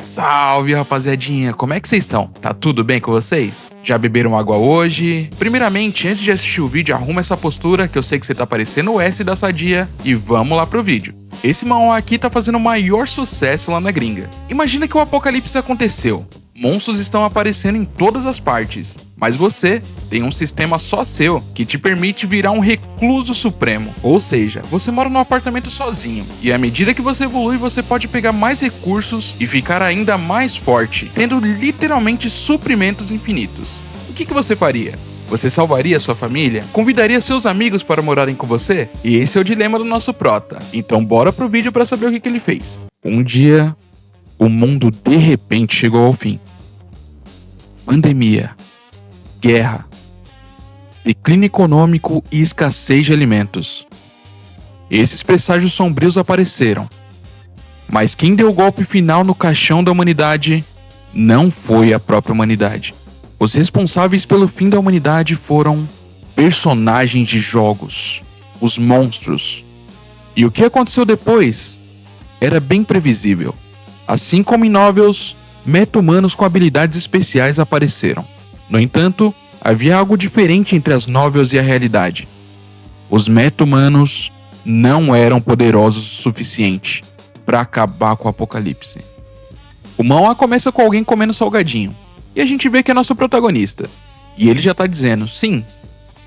Salve, rapaziadinha, como é que vocês estão? Tá tudo bem com vocês? Já beberam água hoje? Primeiramente, antes de assistir o vídeo, arruma essa postura, que eu sei que você tá parecendo o S da Sadia, e vamos lá pro vídeo. Esse manhwa aqui tá fazendo o maior sucesso lá na gringa. Imagina que o apocalipse aconteceu. Monstros estão aparecendo em todas as partes, mas você tem um sistema só seu que te permite virar um recluso supremo. Ou seja, você mora num apartamento sozinho, e à medida que você evolui, você pode pegar mais recursos e ficar ainda mais forte, tendo literalmente suprimentos infinitos. O que você faria? Você salvaria sua família? Convidaria seus amigos para morarem com você? E esse é o dilema do nosso prota. Então bora pro vídeo para saber o que ele fez. Um dia, o mundo de repente chegou ao fim. Pandemia, guerra, declínio econômico e escassez de alimentos. Esses presságios sombrios apareceram. Mas quem deu o golpe final no caixão da humanidade não foi a própria humanidade. Os responsáveis pelo fim da humanidade foram personagens de jogos, os monstros. E o que aconteceu depois era bem previsível. Assim como em novels, meta-humanos com habilidades especiais apareceram. No entanto, havia algo diferente entre as novels e a realidade. Os meta-humanos não eram poderosos o suficiente para acabar com o apocalipse. O manhwa começa com alguém comendo salgadinho, e a gente vê que é nosso protagonista. E ele já tá dizendo, sim,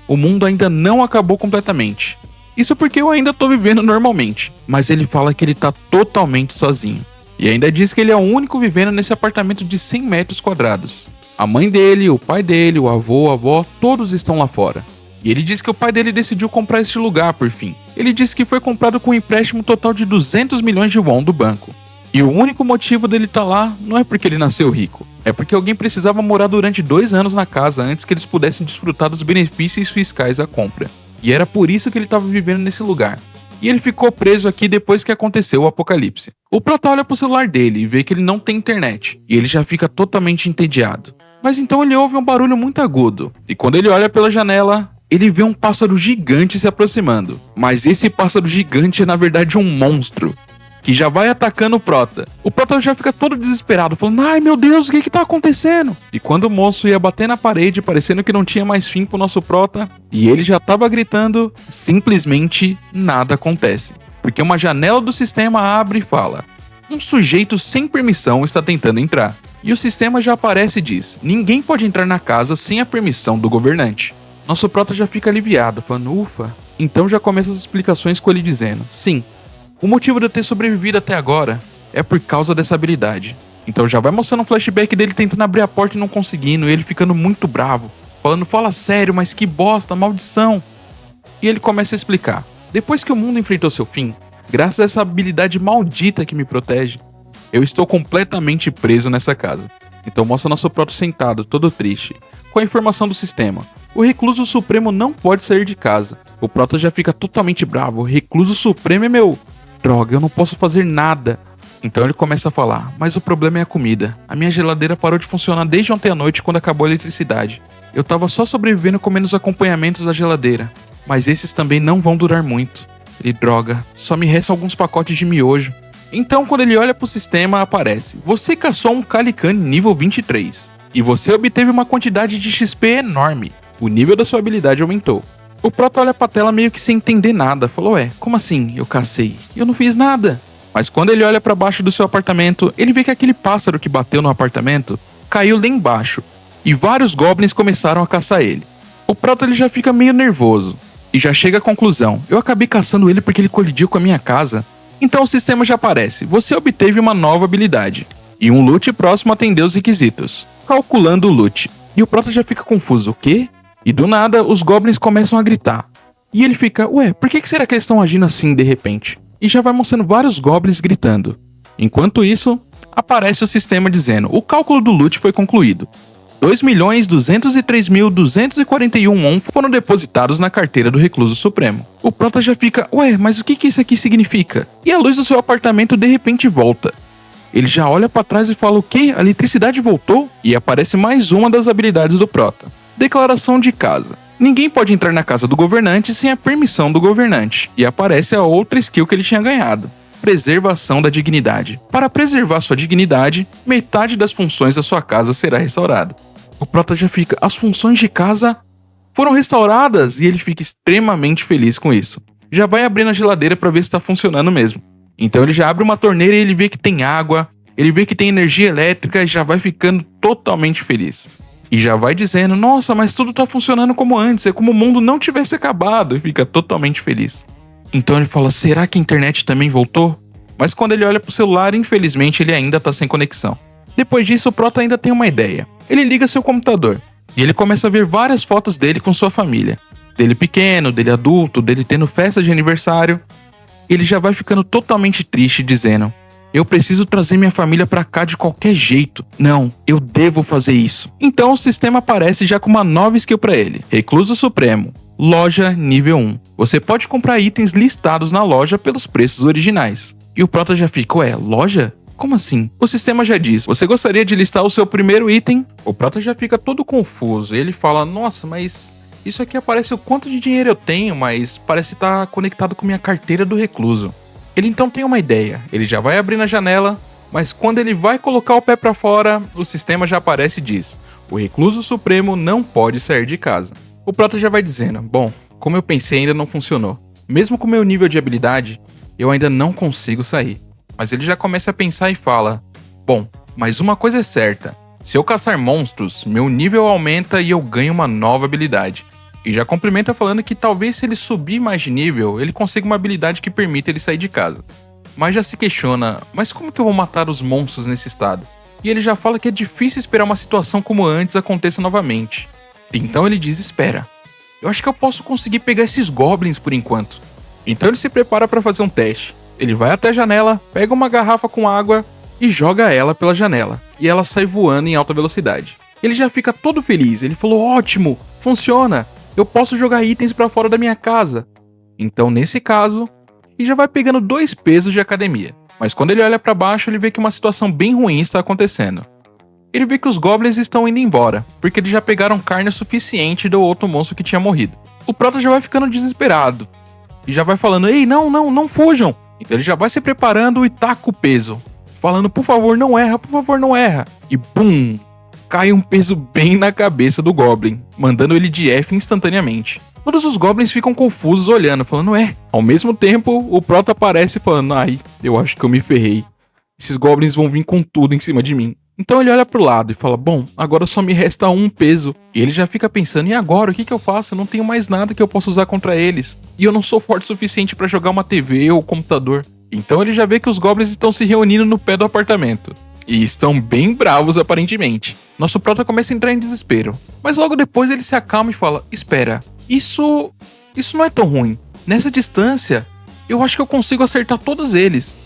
o mundo ainda não acabou completamente. Isso porque eu ainda tô vivendo normalmente. Mas ele fala que ele tá totalmente sozinho. E ainda diz que ele é o único vivendo nesse apartamento de 100 metros quadrados. A mãe dele, o pai dele, o avô, a avó, todos estão lá fora. E ele diz que o pai dele decidiu comprar este lugar por fim. Ele disse que foi comprado com um empréstimo total de 200 milhões de won do banco. E o único motivo dele estar lá não é porque ele nasceu rico. É porque alguém precisava morar durante 2 anos na casa antes que eles pudessem desfrutar dos benefícios fiscais da compra. E era por isso que ele estava vivendo nesse lugar. E ele ficou preso aqui depois que aconteceu o apocalipse. O prota olha pro celular dele e vê que ele não tem internet. E ele já fica totalmente entediado. Mas então ele ouve um barulho muito agudo. E quando ele olha pela janela, ele vê um pássaro gigante se aproximando. Mas esse pássaro gigante é na verdade um monstro, que já vai atacando o prota. O prota já fica todo desesperado, falando, ai meu Deus, o que tá acontecendo? E quando o monstro ia bater na parede, parecendo que não tinha mais fim pro nosso prota, e ele já tava gritando, simplesmente nada acontece. Porque uma janela do sistema abre e fala, um sujeito sem permissão está tentando entrar. E o sistema já aparece e diz, ninguém pode entrar na casa sem a permissão do governante. Nosso prota já fica aliviado, falando, ufa. Então já começa as explicações com ele dizendo, sim, o motivo de eu ter sobrevivido até agora é por causa dessa habilidade. Então já vai mostrando um flashback dele tentando abrir a porta e não conseguindo, e ele ficando muito bravo, falando, fala sério, mas que bosta, maldição. E ele começa a explicar. Depois que o mundo enfrentou seu fim, graças a essa habilidade maldita que me protege, eu estou completamente preso nessa casa. Então mostra nosso prota sentado, todo triste, com a informação do sistema. O recluso supremo não pode sair de casa. O prota já fica totalmente bravo, o recluso supremo é meu... Droga, eu não posso fazer nada. Então ele começa a falar, mas o problema é a comida. A minha geladeira parou de funcionar desde ontem à noite quando acabou a eletricidade. Eu tava só sobrevivendo comendo os acompanhamentos da geladeira. Mas esses também não vão durar muito. E droga, só me restam alguns pacotes de miojo. Então quando ele olha pro sistema aparece, você caçou um Calicane nível 23. E você obteve uma quantidade de XP enorme. O nível da sua habilidade aumentou. O prota olha pra tela meio que sem entender nada. Falou, como assim eu cacei? Eu não fiz nada. Mas quando ele olha pra baixo do seu apartamento, ele vê que aquele pássaro que bateu no apartamento caiu lá embaixo. E vários goblins começaram a caçar ele. O prota ele já fica meio nervoso. E já chega à conclusão. Eu acabei caçando ele porque ele colidiu com a minha casa. Então o sistema já aparece. Você obteve uma nova habilidade. E um loot próximo atendeu os requisitos. Calculando o loot. E o prota já fica confuso. O quê? E do nada, os goblins começam a gritar. E ele fica, por que será que eles estão agindo assim de repente? E já vai mostrando vários goblins gritando. Enquanto isso, aparece o sistema dizendo, o cálculo do loot foi concluído. 2.203.241 won foram depositados na carteira do recluso supremo. O prota já fica, mas o que isso aqui significa? E a luz do seu apartamento de repente volta. Ele já olha pra trás e fala, o quê? A eletricidade voltou? E aparece mais uma das habilidades do prota. Declaração de casa. Ninguém pode entrar na casa do governante sem a permissão do governante. E aparece a outra skill que ele tinha ganhado. preservação da dignidade. Para preservar sua dignidade, metade das funções da sua casa será restaurada. O prota já fica, as funções de casa foram restauradas, e ele fica extremamente feliz com isso. Já vai abrindo a geladeira para ver se está funcionando mesmo. Então ele já abre uma torneira e ele vê que tem água, ele vê que tem energia elétrica e já vai ficando totalmente feliz. E já vai dizendo, nossa, mas tudo tá funcionando como antes, é como o mundo não tivesse acabado, e fica totalmente feliz. Então ele fala, será que a internet também voltou? Mas quando ele olha pro celular, infelizmente ele ainda tá sem conexão. Depois disso, o prota ainda tem uma ideia. Ele liga seu computador e ele começa a ver várias fotos dele com sua família. Dele pequeno, dele adulto, dele tendo festa de aniversário. Ele já vai ficando totalmente triste, dizendo, eu preciso trazer minha família pra cá de qualquer jeito. Não, eu devo fazer isso. Então o sistema aparece já com uma nova skill pra ele. Recluso Supremo. Loja nível 1. Você pode comprar itens listados na loja pelos preços originais. E o prota já fica, ué, loja? Como assim? O sistema já diz, você gostaria de listar o seu primeiro item? O prota já fica todo confuso. Ele fala, nossa, mas isso aqui aparece o quanto de dinheiro eu tenho, mas parece estar conectado com minha carteira do recluso. Ele então tem uma ideia, ele já vai abrir na janela, mas quando ele vai colocar o pé pra fora, o sistema já aparece e diz, o recluso supremo não pode sair de casa. O prota já vai dizendo, bom, como eu pensei ainda não funcionou. Mesmo com meu nível de habilidade, eu ainda não consigo sair. Mas ele já começa a pensar e fala, bom, mas uma coisa é certa, se eu caçar monstros, meu nível aumenta e eu ganho uma nova habilidade. E já complementa falando que talvez se ele subir mais de nível, ele consiga uma habilidade que permita ele sair de casa. Mas já se questiona, mas como que eu vou matar os monstros nesse estado? E ele já fala que é difícil esperar uma situação como antes aconteça novamente. Então ele diz, espera, eu acho que eu posso conseguir pegar esses goblins por enquanto. Então ele se prepara para fazer um teste. Ele vai até a janela, pega uma garrafa com água e joga ela pela janela. E ela sai voando em alta velocidade. Ele já fica todo feliz, ele falou, ótimo, funciona. Eu posso jogar itens pra fora da minha casa. Então, nesse caso, ele já vai pegando 2 pesos de academia. Mas quando ele olha pra baixo, ele vê que uma situação bem ruim está acontecendo. Ele vê que os goblins estão indo embora, porque eles já pegaram carne suficiente do outro monstro que tinha morrido. O prota já vai ficando desesperado. E já vai falando, ei, não fujam. Então ele já vai se preparando e taca o peso. Falando, por favor, não erra. E pum! Cai um peso bem na cabeça do Goblin, mandando ele de F instantaneamente. Todos os Goblins ficam confusos olhando, falando, Ao mesmo tempo, o prota aparece falando, ai, eu acho que eu me ferrei. Esses Goblins vão vir com tudo em cima de mim. Então ele olha pro lado e fala, bom, agora só me resta 1 peso. E ele já fica pensando, e agora, o que eu faço? Eu não tenho mais nada que eu possa usar contra eles. E eu não sou forte o suficiente pra jogar uma TV ou computador. Então ele já vê que os Goblins estão se reunindo no pé do apartamento. E estão bem bravos aparentemente. Nosso prota começa a entrar em desespero. Mas logo depois ele se acalma e fala, espera, isso não é tão ruim. Nessa distância, eu acho que eu consigo acertar todos eles.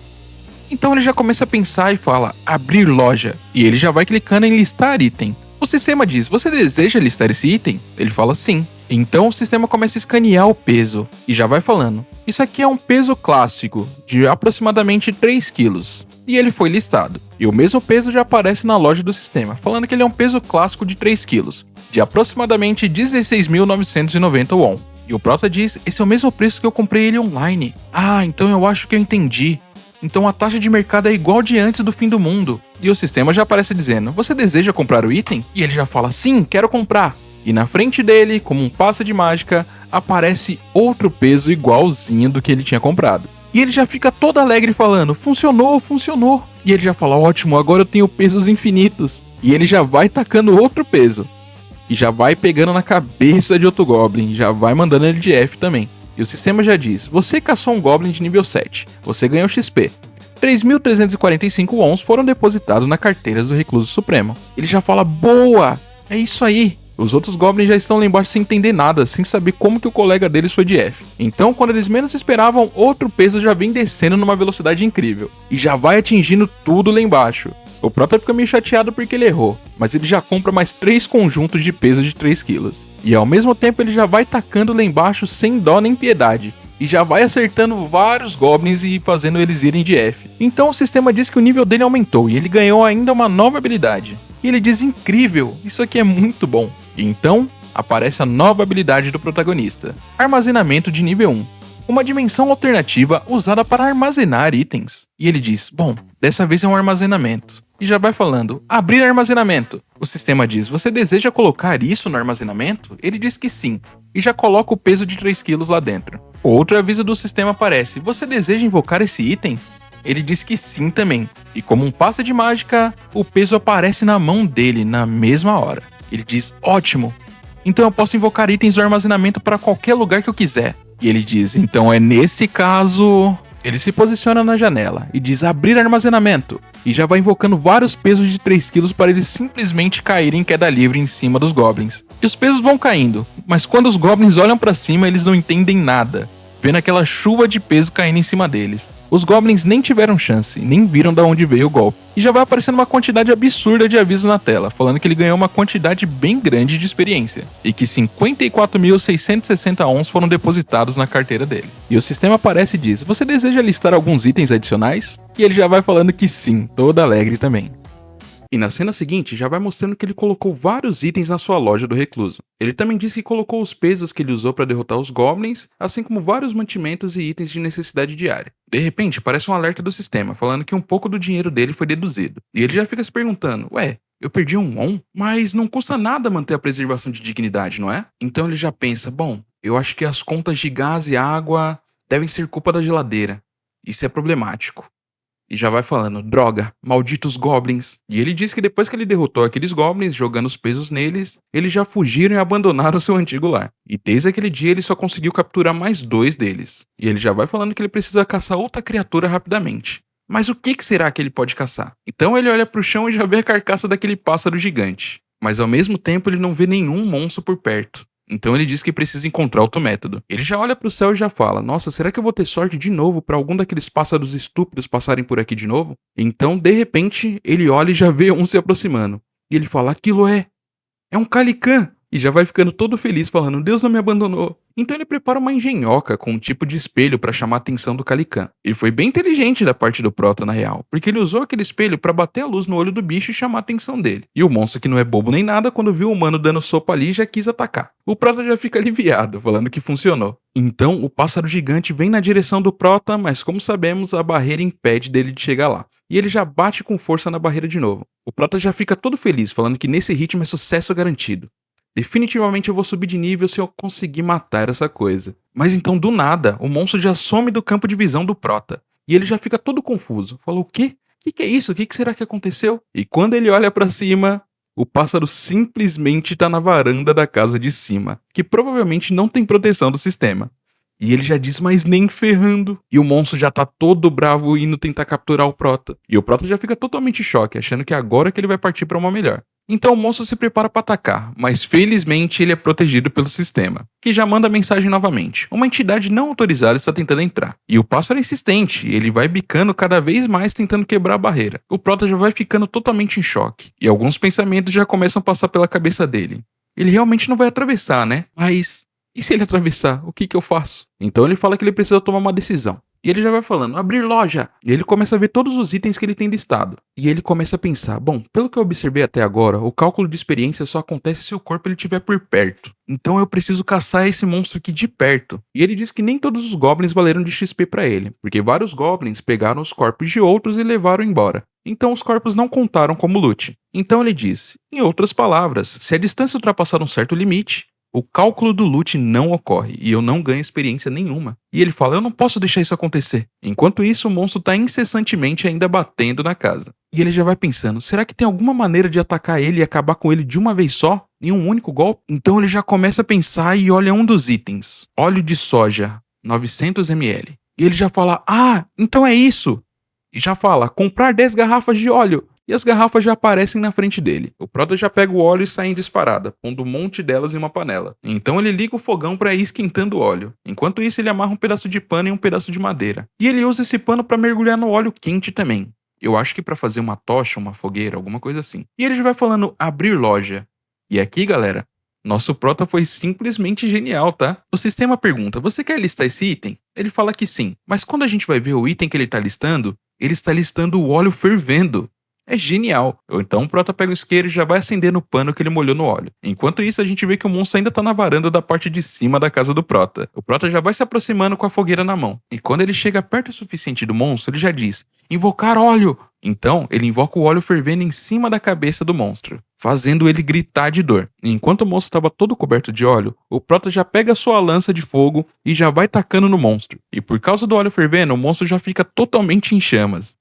Então ele já começa a pensar e fala, abrir loja. E ele já vai clicando em listar item. O sistema diz, você deseja listar esse item? Ele fala sim. Então o sistema começa a escanear o peso. E já vai falando, isso aqui é um peso clássico, de aproximadamente 3 quilos. E ele foi listado. E o mesmo peso já aparece na loja do sistema, falando que ele é um peso clássico de 3 quilos, de aproximadamente 16.990 won. E o prota diz, esse é o mesmo preço que eu comprei ele online. Ah, então eu acho que eu entendi. Então a taxa de mercado é igual de antes do fim do mundo. E o sistema já aparece dizendo, você deseja comprar o item? E ele já fala, sim, quero comprar. E na frente dele, como um passe de mágica, aparece outro peso igualzinho do que ele tinha comprado. E ele já fica todo alegre falando, funcionou. E ele já fala, ótimo, agora eu tenho pesos infinitos. E ele já vai tacando outro peso. E já vai pegando na cabeça de outro Goblin, já vai mandando ele de F também. E o sistema já diz, você caçou um Goblin de nível 7, você ganhou XP. 3.345 wons foram depositados na carteira do Recluso Supremo. Ele já fala, boa, é isso aí. Os outros Goblins já estão lá embaixo sem entender nada, sem saber como que o colega deles foi de F. Então, quando eles menos esperavam, outro peso já vem descendo numa velocidade incrível. E já vai atingindo tudo lá embaixo. O prota fica meio chateado porque ele errou, mas ele já compra mais 3 conjuntos de peso de 3 quilos. E ao mesmo tempo ele já vai tacando lá embaixo sem dó nem piedade. E já vai acertando vários Goblins e fazendo eles irem de F. Então o sistema diz que o nível dele aumentou e ele ganhou ainda uma nova habilidade. E ele diz, incrível, isso aqui é muito bom. E então, aparece a nova habilidade do protagonista, armazenamento de nível 1. uma dimensão alternativa usada para armazenar itens. E ele diz, bom, dessa vez é um armazenamento. E já vai falando, abrir armazenamento. O sistema diz, você deseja colocar isso no armazenamento? Ele diz que sim, e já coloca o peso de 3 kg lá dentro. Outro aviso do sistema aparece, você deseja invocar esse item? Ele diz que sim também, e como um passe de mágica, o peso aparece na mão dele na mesma hora. Ele diz, ótimo, então eu posso invocar itens do armazenamento para qualquer lugar que eu quiser. E ele diz, então é nesse caso... Ele se posiciona na janela e diz abrir armazenamento, e já vai invocando vários pesos de 3 kg para eles simplesmente caírem em queda livre em cima dos goblins. E os pesos vão caindo, mas quando os goblins olham para cima eles não entendem nada, vendo aquela chuva de peso caindo em cima deles. Os goblins nem tiveram chance, nem viram de onde veio o golpe. E já vai aparecendo uma quantidade absurda de avisos na tela, falando que ele ganhou uma quantidade bem grande de experiência, e que 54.660 ONs foram depositados na carteira dele. E o sistema aparece e diz, você deseja listar alguns itens adicionais? E ele já vai falando que sim, todo alegre também. E na cena seguinte já vai mostrando que ele colocou vários itens na sua loja do recluso. Ele também diz que colocou os pesos que ele usou para derrotar os goblins, assim como vários mantimentos e itens de necessidade diária. De repente aparece um alerta do sistema, falando que um pouco do dinheiro dele foi deduzido. E ele já fica se perguntando, ué, eu perdi um ON? Mas não custa nada manter a preservação de dignidade, não é? Então ele já pensa, bom, eu acho que as contas de gás e água devem ser culpa da geladeira. Isso é problemático. E já vai falando, droga, malditos goblins. E ele diz que depois que ele derrotou aqueles goblins, jogando os pesos neles, eles já fugiram e abandonaram seu antigo lar. E desde aquele dia ele só conseguiu capturar mais 2 deles. E ele já vai falando que ele precisa caçar outra criatura rapidamente. Mas o que será que ele pode caçar? Então ele olha pro chão e já vê a carcaça daquele pássaro gigante. Mas ao mesmo tempo ele não vê nenhum monstro por perto. Então ele diz que precisa encontrar outro método. Ele já olha pro céu e já fala, nossa, será que eu vou ter sorte de novo pra algum daqueles pássaros estúpidos passarem por aqui de novo? Então, de repente, ele olha e já vê um se aproximando. E ele fala, aquilo é um Calican! E já vai ficando todo feliz falando, Deus não me abandonou. Então ele prepara uma engenhoca com um tipo de espelho para chamar a atenção do Calican. Ele foi bem inteligente da parte do Prota na real, porque ele usou aquele espelho para bater a luz no olho do bicho e chamar a atenção dele. E o monstro, que não é bobo nem nada, quando viu o humano dando sopa ali, já quis atacar. O Prota já fica aliviado, falando que funcionou. Então o pássaro gigante vem na direção do Prota, mas como sabemos, a barreira impede dele de chegar lá. E ele já bate com força na barreira de novo. O Prota já fica todo feliz, falando que nesse ritmo é sucesso garantido. Definitivamente eu vou subir de nível se eu conseguir matar essa coisa. Mas então, do nada, o monstro já some do campo de visão do Prota. E ele já fica todo confuso. Falou, o quê? O que é isso? O que será que aconteceu? E quando ele olha pra cima, o pássaro simplesmente tá na varanda da casa de cima, que provavelmente não tem proteção do sistema. E ele já diz, mas nem ferrando. E o monstro já tá todo bravo indo tentar capturar o Prota. E o Prota já fica totalmente em choque, achando que agora que ele vai partir pra uma melhor. Então o monstro se prepara para atacar, mas felizmente ele é protegido pelo sistema, que já manda mensagem novamente. Uma entidade não autorizada está tentando entrar. E o pássaro é insistente, ele vai bicando cada vez mais tentando quebrar a barreira. O Prota já vai ficando totalmente em choque, e alguns pensamentos já começam a passar pela cabeça dele. Ele realmente não vai atravessar, né? Mas e se ele atravessar? O que eu faço? Então ele fala que ele precisa tomar uma decisão. E ele já vai falando, abrir loja. E ele começa a ver todos os itens que ele tem listado. E ele começa a pensar, bom, pelo que eu observei até agora, o cálculo de experiência só acontece se o corpo ele estiver por perto. Então eu preciso caçar esse monstro aqui de perto. E ele diz que nem todos os goblins valeram de XP pra ele, porque vários goblins pegaram os corpos de outros e levaram embora. Então os corpos não contaram como loot. Então ele diz, em outras palavras, se a distância ultrapassar um certo limite, o cálculo do loot não ocorre e eu não ganho experiência nenhuma. E ele fala, eu não posso deixar isso acontecer. Enquanto isso, o monstro tá incessantemente ainda batendo na casa. E ele já vai pensando, será que tem alguma maneira de atacar ele e acabar com ele de uma vez só? Em um único golpe? Então ele já começa a pensar e olha um dos itens. Óleo de soja, 900 ml. E ele já fala, então é isso. E já fala, comprar 10 garrafas de óleo. E as garrafas já aparecem na frente dele. O Prota já pega o óleo e sai em disparada, pondo um monte delas em uma panela. Então ele liga o fogão para ir esquentando o óleo. Enquanto isso, ele amarra um pedaço de pano e um pedaço de madeira. E ele usa esse pano para mergulhar no óleo quente também. Eu acho que para fazer uma tocha, uma fogueira, alguma coisa assim. E ele já vai falando, abrir loja. E aqui, galera, nosso Prota foi simplesmente genial, tá? O sistema pergunta, você quer listar esse item? Ele fala que sim. Mas quando a gente vai ver o item que ele tá listando, ele está listando o óleo fervendo. É genial. Ou então o Prota pega o isqueiro e já vai acendendo o pano que ele molhou no óleo. Enquanto isso, a gente vê que o monstro ainda tá na varanda da parte de cima da casa do Prota. O Prota já vai se aproximando com a fogueira na mão. E quando ele chega perto o suficiente do monstro, ele já diz: invocar óleo! Então, ele invoca o óleo fervendo em cima da cabeça do monstro, fazendo ele gritar de dor. E enquanto o monstro estava todo coberto de óleo, o Prota já pega sua lança de fogo e já vai tacando no monstro. E por causa do óleo fervendo, o monstro já fica totalmente em chamas.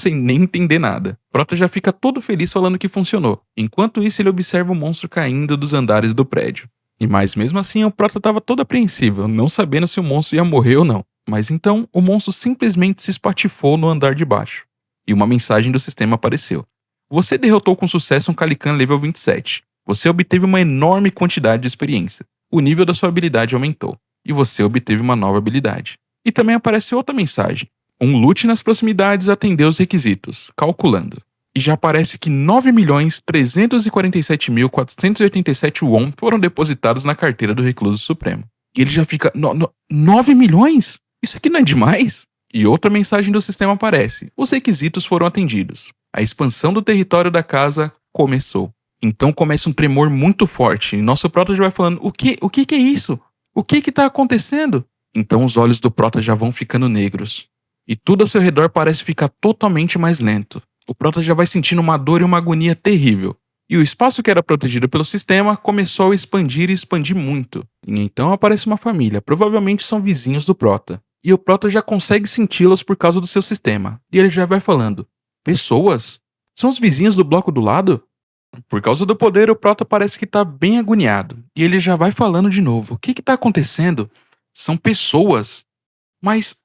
Sem nem entender nada. Prota já fica todo feliz falando que funcionou. Enquanto isso, ele observa o monstro caindo dos andares do prédio. Mas mesmo assim, o Prota estava todo apreensivo, não sabendo se o monstro ia morrer ou não. Mas então, o monstro simplesmente se espatifou no andar de baixo. E uma mensagem do sistema apareceu. Você derrotou com sucesso um Calican level 27. Você obteve uma enorme quantidade de experiência. O nível da sua habilidade aumentou. E você obteve uma nova habilidade. E também aparece outra mensagem. Um loot nas proximidades atendeu os requisitos, calculando. E já aparece que 9.347.487 won foram depositados na carteira do Recluso Supremo. E ele já fica... 9 milhões? Isso aqui não é demais? E outra mensagem do sistema aparece. Os requisitos foram atendidos. A expansão do território da casa começou. Então começa um tremor muito forte. E nosso Prota já vai falando, o que é isso? O que tá acontecendo? Então os olhos do Prota já vão ficando negros. E tudo ao seu redor parece ficar totalmente mais lento. O Prota já vai sentindo uma dor e uma agonia terrível. E o espaço que era protegido pelo sistema começou a expandir e expandir muito. E então aparece uma família, provavelmente são vizinhos do Prota. E o Prota já consegue senti-los por causa do seu sistema. E ele já vai falando, pessoas? São os vizinhos do bloco do lado? Por causa do poder, o Prota parece que tá bem agoniado. E ele já vai falando de novo, o que tá acontecendo? São pessoas. Mas...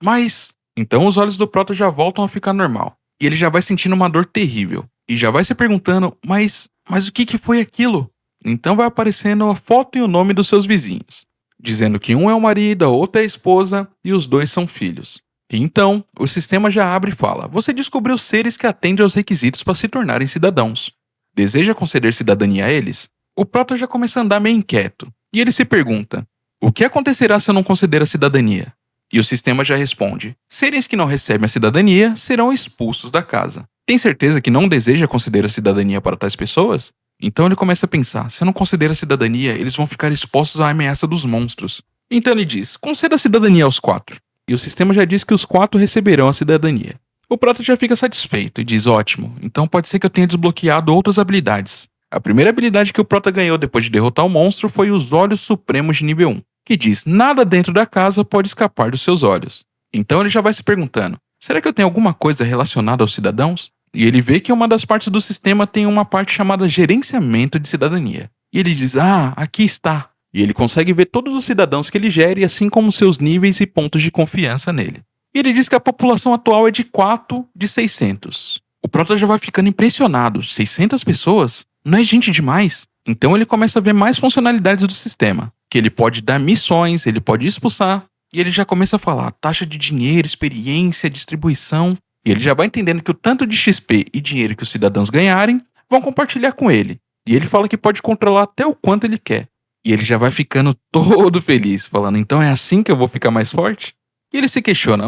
Então os olhos do Prota já voltam a ficar normal. E ele já vai sentindo uma dor terrível. E já vai se perguntando, mas o que foi aquilo? Então vai aparecendo a foto e o nome dos seus vizinhos. Dizendo que um é o marido, a outra é a esposa e os dois são filhos. E então, o sistema já abre e fala, você descobriu seres que atendem aos requisitos para se tornarem cidadãos. Deseja conceder cidadania a eles? O Prota já começa a andar meio inquieto. E ele se pergunta, o que acontecerá se eu não conceder a cidadania? E o sistema já responde, seres que não recebem a cidadania serão expulsos da casa. Tem certeza que não deseja conceder a cidadania para tais pessoas? Então ele começa a pensar, se eu não considero a cidadania, eles vão ficar expostos à ameaça dos monstros. Então ele diz, conceda a cidadania aos 4. E o sistema já diz que os 4 receberão a cidadania. O Prota já fica satisfeito e diz, ótimo, então pode ser que eu tenha desbloqueado outras habilidades. A primeira habilidade que o Prota ganhou depois de derrotar o monstro foi os Olhos Supremos de nível 1, que diz, nada dentro da casa pode escapar dos seus olhos. Então ele já vai se perguntando, será que eu tenho alguma coisa relacionada aos cidadãos? E ele vê que uma das partes do sistema tem uma parte chamada gerenciamento de cidadania. E ele diz, aqui está. E ele consegue ver todos os cidadãos que ele gere, assim como seus níveis e pontos de confiança nele. E ele diz que a população atual é de 4 de 600. O Prota já vai ficando impressionado. 600 pessoas? Não é gente demais? Então ele começa a ver mais funcionalidades do sistema. Que ele pode dar missões, ele pode expulsar. E ele já começa a falar taxa de dinheiro, experiência, distribuição. E ele já vai entendendo que o tanto de XP e dinheiro que os cidadãos ganharem vão compartilhar com ele. E ele fala que pode controlar até o quanto ele quer. E ele já vai ficando todo feliz, falando, então é assim que eu vou ficar mais forte? E ele se questiona,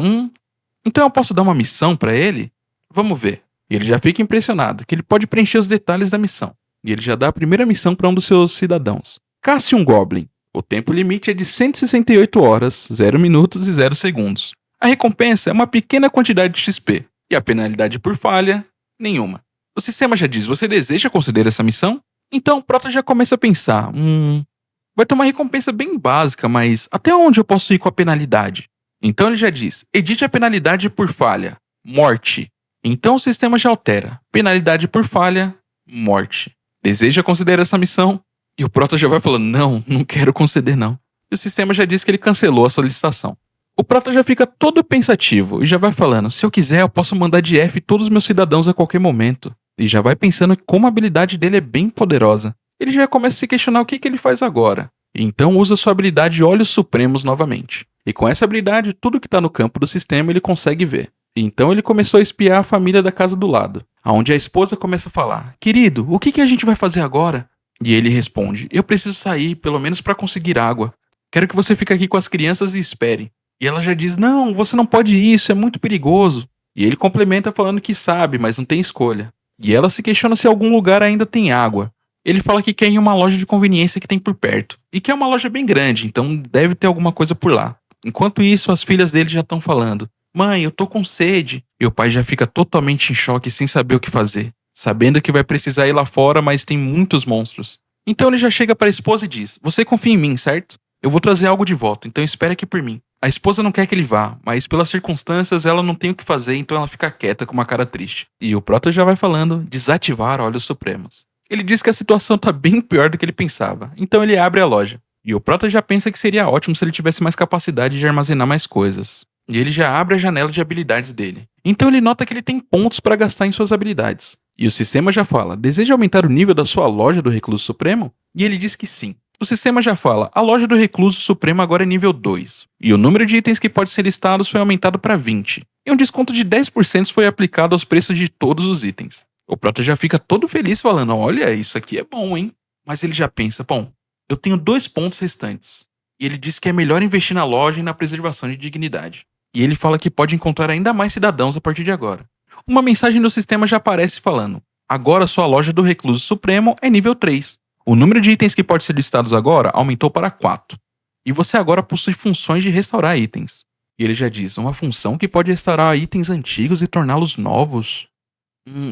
então eu posso dar uma missão pra ele? Vamos ver. E ele já fica impressionado, que ele pode preencher os detalhes da missão. E ele já dá a primeira missão para um dos seus cidadãos. Casse um Goblin. O tempo limite é de 168 horas, 0 minutos e 0 segundos. A recompensa é uma pequena quantidade de XP. E a penalidade por falha, nenhuma. O sistema já diz, você deseja conceder essa missão? Então o Prota já começa a pensar, vai ter uma recompensa bem básica, mas até onde eu posso ir com a penalidade? Então ele já diz, edite a penalidade por falha, morte. Então o sistema já altera, penalidade por falha, morte. Deseja conceder essa missão? E o Prota já vai falando, não quero conceder não. E o sistema já diz que ele cancelou a solicitação. O Prota já fica todo pensativo e já vai falando, se eu quiser eu posso mandar de F todos os meus cidadãos a qualquer momento. E já vai pensando como a habilidade dele é bem poderosa. Ele já começa a se questionar o que ele faz agora. E então usa sua habilidade Olhos Supremos novamente. E com essa habilidade, tudo que está no campo do sistema ele consegue ver. E então ele começou a espiar a família da casa do lado, onde a esposa começa a falar, querido, o que a gente vai fazer agora? E ele responde, eu preciso sair, pelo menos para conseguir água. Quero que você fique aqui com as crianças e espere. E ela já diz, não, você não pode ir, isso é muito perigoso. E ele complementa falando que sabe, mas não tem escolha. E ela se questiona se algum lugar ainda tem água. Ele fala que quer ir em uma loja de conveniência que tem por perto. E que é uma loja bem grande, então deve ter alguma coisa por lá. Enquanto isso, as filhas dele já estão falando: Mãe, eu tô com sede. E o pai já fica totalmente em choque sem saber o que fazer. Sabendo que vai precisar ir lá fora, mas tem muitos monstros. Então ele já chega para a esposa e diz: Você confia em mim, certo? Eu vou trazer algo de volta, então espere aqui por mim. A esposa não quer que ele vá, mas pelas circunstâncias ela não tem o que fazer, então ela fica quieta com uma cara triste. E o Prota já vai falando: desativar olhos supremos. Ele diz que a situação tá bem pior do que ele pensava, então ele abre a loja. E o Prota já pensa que seria ótimo se ele tivesse mais capacidade de armazenar mais coisas. E ele já abre a janela de habilidades dele. Então ele nota que ele tem pontos para gastar em suas habilidades. E o sistema já fala: deseja aumentar o nível da sua loja do Recluso Supremo? E ele diz que sim. O sistema já fala: a loja do Recluso Supremo agora é nível 2. E o número de itens que pode ser listados foi aumentado para 20. E um desconto de 10% foi aplicado aos preços de todos os itens. O Prota já fica todo feliz falando: olha, isso aqui é bom, hein? Mas ele já pensa: bom, eu tenho 2 pontos restantes. E ele diz que é melhor investir na loja e na preservação de dignidade. E ele fala que pode encontrar ainda mais cidadãos a partir de agora. Uma mensagem do sistema já aparece falando: agora sua loja do Recluso Supremo é nível 3. O número de itens que pode ser listados agora aumentou para 4. E você agora possui funções de restaurar itens. E ele já diz: uma função que pode restaurar itens antigos e torná-los novos.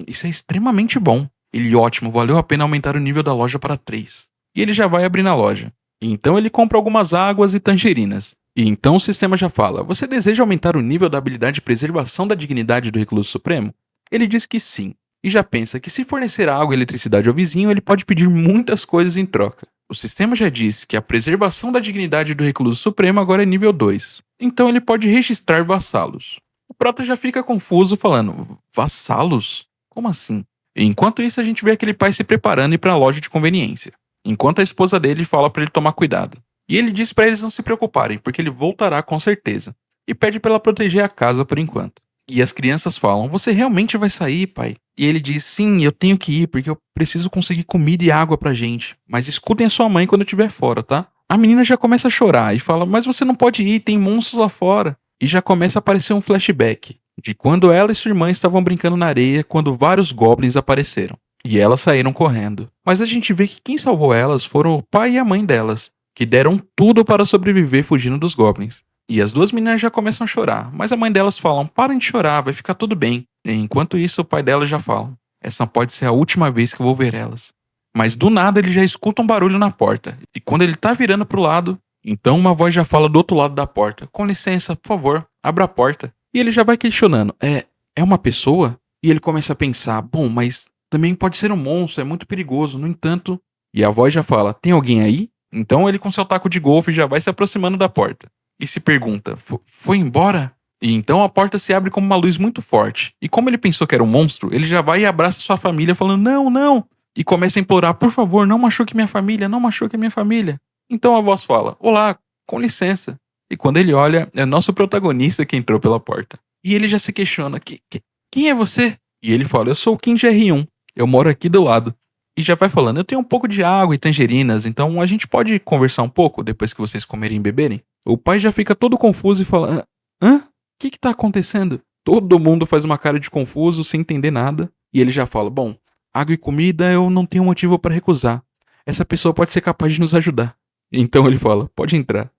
Isso é extremamente bom. Ele: ótimo, valeu a pena aumentar o nível da loja para 3. E ele já vai abrir na loja. E então ele compra algumas águas e tangerinas. E então o sistema já fala: você deseja aumentar o nível da habilidade de preservação da dignidade do Recluso Supremo? Ele diz que sim. E já pensa que se fornecer água e eletricidade ao vizinho, ele pode pedir muitas coisas em troca. O sistema já diz que a preservação da dignidade do Recluso Supremo agora é nível 2. Então ele pode registrar vassalos. O Prota já fica confuso falando: vassalos? Como assim? E enquanto isso a gente vê aquele pai se preparando e ir para a loja de conveniência. Enquanto a esposa dele fala para ele tomar cuidado. E ele diz para eles não se preocuparem, porque ele voltará com certeza. E pede para ela proteger a casa por enquanto. E as crianças falam: você realmente vai sair, pai? E ele diz: sim, eu tenho que ir, porque eu preciso conseguir comida e água pra gente. Mas escutem a sua mãe quando eu estiver fora, tá? A menina já começa a chorar e fala: mas você não pode ir, tem monstros lá fora. E já começa a aparecer um flashback de quando ela e sua irmã estavam brincando na areia quando vários goblins apareceram. E elas saíram correndo. Mas a gente vê que quem salvou elas foram o pai e a mãe delas, que deram tudo para sobreviver fugindo dos goblins. E as duas meninas já começam a chorar, mas a mãe delas fala: parem de chorar, vai ficar tudo bem. E enquanto isso, o pai delas já fala: essa pode ser a última vez que eu vou ver elas. Mas do nada ele já escuta um barulho na porta, e quando ele tá virando pro lado, então uma voz já fala do outro lado da porta: com licença, por favor, abra a porta. E ele já vai questionando: é uma pessoa? E ele começa a pensar: bom, mas também pode ser um monstro, é muito perigoso, no entanto... E a voz já fala: tem alguém aí? Então ele com seu taco de golfe já vai se aproximando da porta. E se pergunta: foi embora? E então a porta se abre com uma luz muito forte. E como ele pensou que era um monstro, ele já vai e abraça sua família falando: não, não. E começa a implorar: por favor, não machuque minha família, não machuque minha família. Então a voz fala: olá, com licença. E quando ele olha, é nosso protagonista que entrou pela porta. E ele já se questiona: quem é você? E ele fala: eu sou o King GR1, eu moro aqui do lado. E já vai falando: eu tenho um pouco de água e tangerinas, então a gente pode conversar um pouco depois que vocês comerem e beberem? O pai já fica todo confuso e fala: hã? O que tá acontecendo? Todo mundo faz uma cara de confuso, sem entender nada. E ele já fala: bom, água e comida eu não tenho motivo para recusar. Essa pessoa pode ser capaz de nos ajudar. Então ele fala: pode entrar.